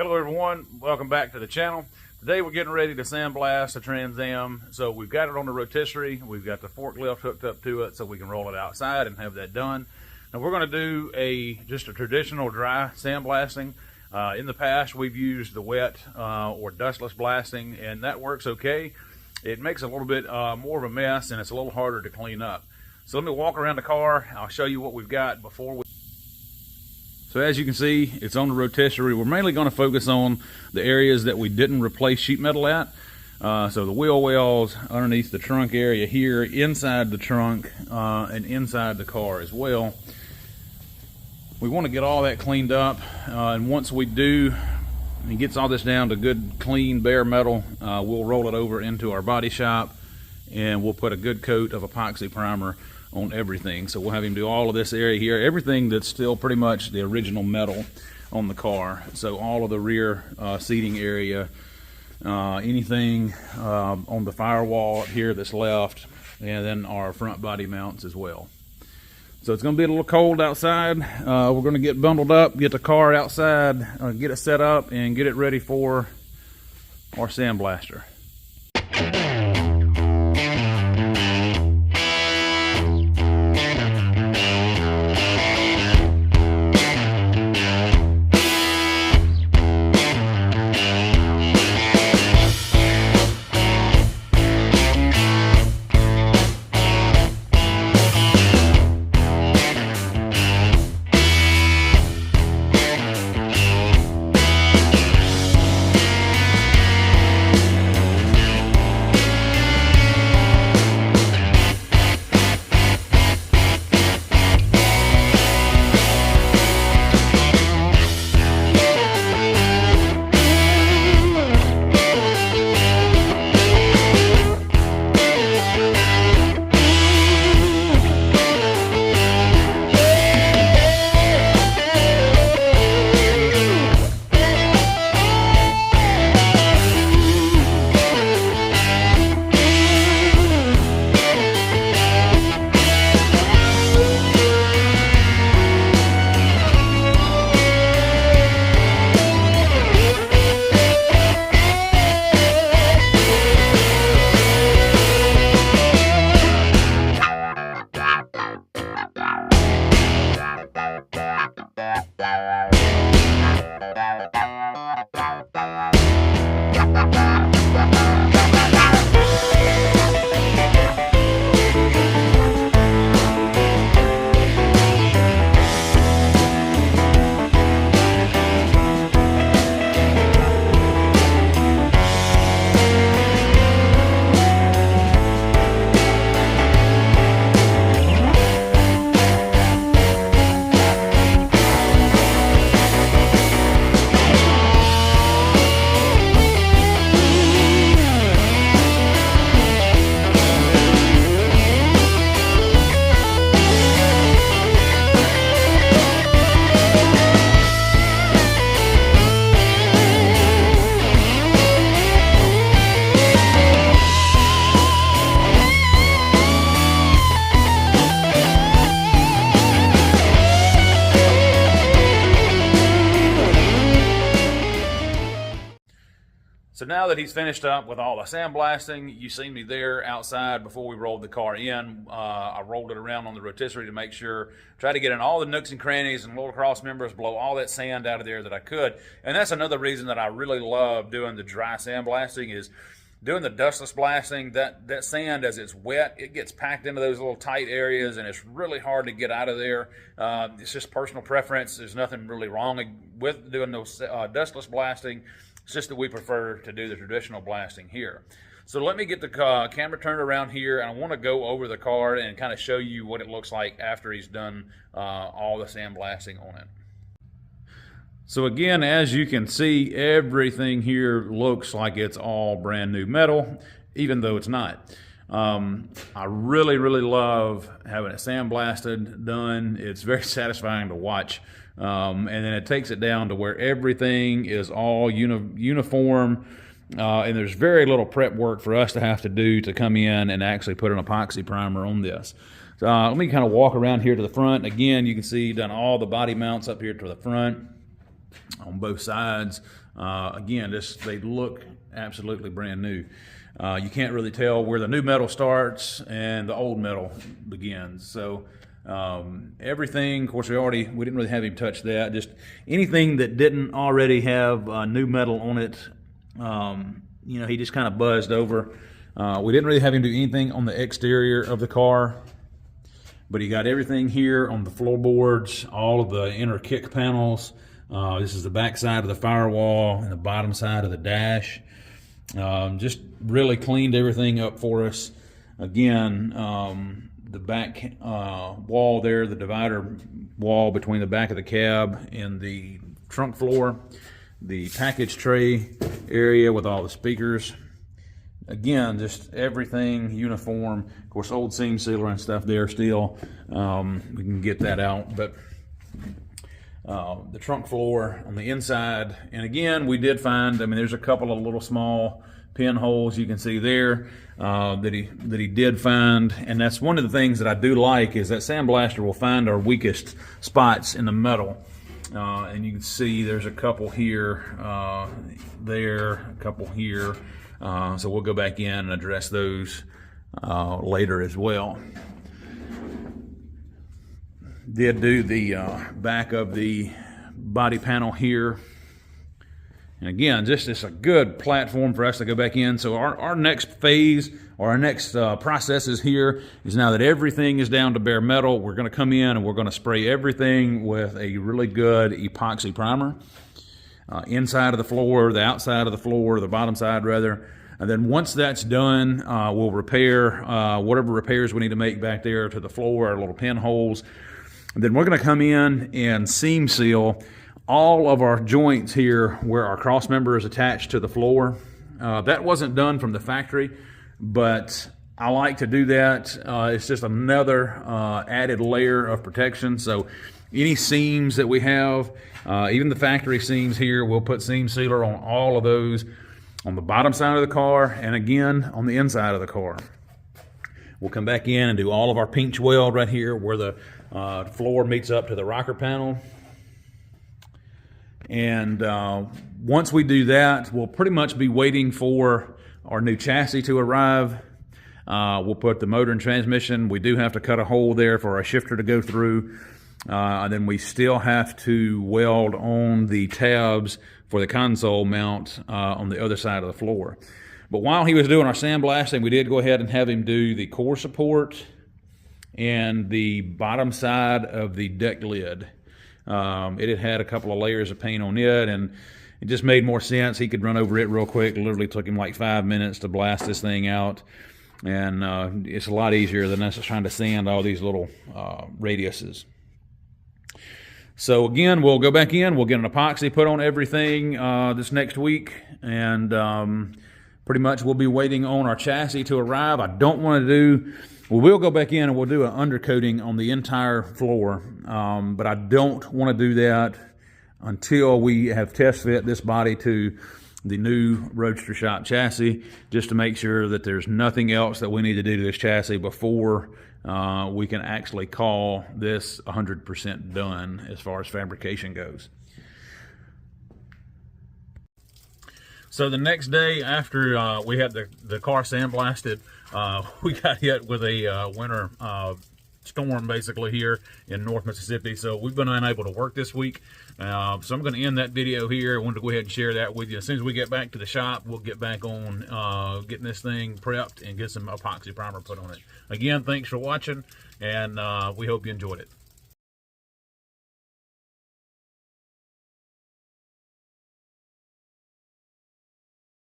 Hello everyone, welcome back to the channel. Today we're getting ready to sandblast a Trans Am. So we've got it on the rotisserie, we've got the forklift hooked up to it so we can roll it outside and have that done. Now we're going to do just a traditional dry sandblasting. In the past we've used the wet or dustless blasting, and that works okay. It makes a little bit more of a mess and it's a little harder to clean up. So let me walk around the car, I'll show you what we've got before we... So as you can see, it's on the rotisserie. We're mainly going to focus on the areas that we didn't replace sheet metal at. So the wheel wells, underneath the trunk area here, inside the trunk, and inside the car as well. We want to get all that cleaned up, and once we do, and gets all this down to good, clean, bare metal, we'll roll it over into our body shop, and we'll put a good coat of epoxy primer on everything. So we'll have him do all of this area here, everything that's still pretty much the original metal on the car. So all of the rear seating area, anything on the firewall up here that's left, and then our front body mounts as well. So it's going to be a little cold outside. We're going to get bundled up, get the car outside, get it set up, and get it ready for our sandblaster. So now that he's finished up with all the sandblasting, you see me there outside before we rolled the car in. I rolled it around on the rotisserie to make sure, try to get in all the nooks and crannies and little cross members, blow all that sand out of there that I could. And that's another reason that I really love doing the dry sandblasting, is doing the dustless blasting. That sand, as it's wet, it gets packed into those little tight areas, and it's really hard to get out of there. It's just personal preference. There's nothing really wrong with doing those dustless blasting. It's just that we prefer to do the traditional blasting here. So let me get the camera turned around here, and I want to go over the car and kind of show you what it looks like after he's done all the sandblasting on it. So again, as you can see, everything here looks like it's all brand new metal, even though it's not. I really love having it sandblasted done. It's very satisfying to watch. And then it takes it down to where everything is all uniform, and there's very little prep work for us to have to do to come in and actually put an epoxy primer on this. So, let me kind of walk around here to the front. Again, you can see done all the body mounts up here to the front. on both sides. Again, they look absolutely brand new. You can't really tell where the new metal starts and the old metal begins. So everything, of course, we didn't really have him touch that. Just anything that didn't already have new metal on it, you know, he just kind of buzzed over. We didn't really have him do anything on the exterior of the car, but he got everything here on the floorboards, all of the inner kick panels. This is the back side of the firewall and the bottom side of the dash. Just really cleaned everything up for us. Again, the back wall there, the divider wall between the back of the cab and the trunk floor, the package tray area with all the speakers. Again, just everything uniform. Of course, old seam sealer and stuff there still. We can get that out, but the trunk floor on the inside. And again, we did find, I mean, there's a couple of little small pinholes you can see there that he did find. And that's one of the things that I do like, is that sandblaster will find our weakest spots in the metal. And you can see there's a couple here, there, a couple here. So we'll go back in and address those later as well. Did do the back of the body panel here. And again, just a good platform for us to go back in. So our next phase, or our next processes here, is now that everything is down to bare metal, we're going to come in and we're going to spray everything with a really good epoxy primer. Inside of the floor, the outside of the floor, the bottom side rather. And then once that's done, we'll repair whatever repairs we need to make back there to the floor, our little pinholes. And then we're going to come in and seam seal all of our joints here where our cross member is attached to the floor. That wasn't done from the factory, but I like to do that. It's just another added layer of protection. So any seams that we have, even the factory seams here, we'll put seam sealer on all of those, on the bottom side of the car and again on the inside of the car. We'll come back in and do all of our pinch weld right here where the floor meets up to the rocker panel. And once we do that, we'll pretty much be waiting for our new chassis to arrive. We'll put the motor and transmission. We do have to cut a hole there for our shifter to go through. And then we still have to weld on the tabs for the console mount on the other side of the floor. But while he was doing our sandblasting, we did go ahead and have him do the core support and the bottom side of the deck lid. It had a couple of layers of paint on it, and it just made more sense. He could run over it real quick. It literally took him like 5 minutes to blast this thing out. And it's a lot easier than us trying to sand all these little radiuses. So again, we'll go back in, we'll get an epoxy put on everything this next week, and pretty much we'll be waiting on our chassis to arrive. I don't want to do, we will go back in and we'll do an undercoating on the entire floor, but I don't want to do that until we have test fit this body to the new Roadster Shop chassis, just to make sure that there's nothing else that we need to do to this chassis before we can actually call this 100% done as far as fabrication goes. So the next day after we had the car sandblasted, we got hit with a winter storm basically here in North Mississippi. So we've been unable to work this week. So I'm going to end that video here. I wanted to go ahead and share that with you. As soon as we get back to the shop, we'll get back on getting this thing prepped and get some epoxy primer put on it. Again, thanks for watching, and we hope you enjoyed it.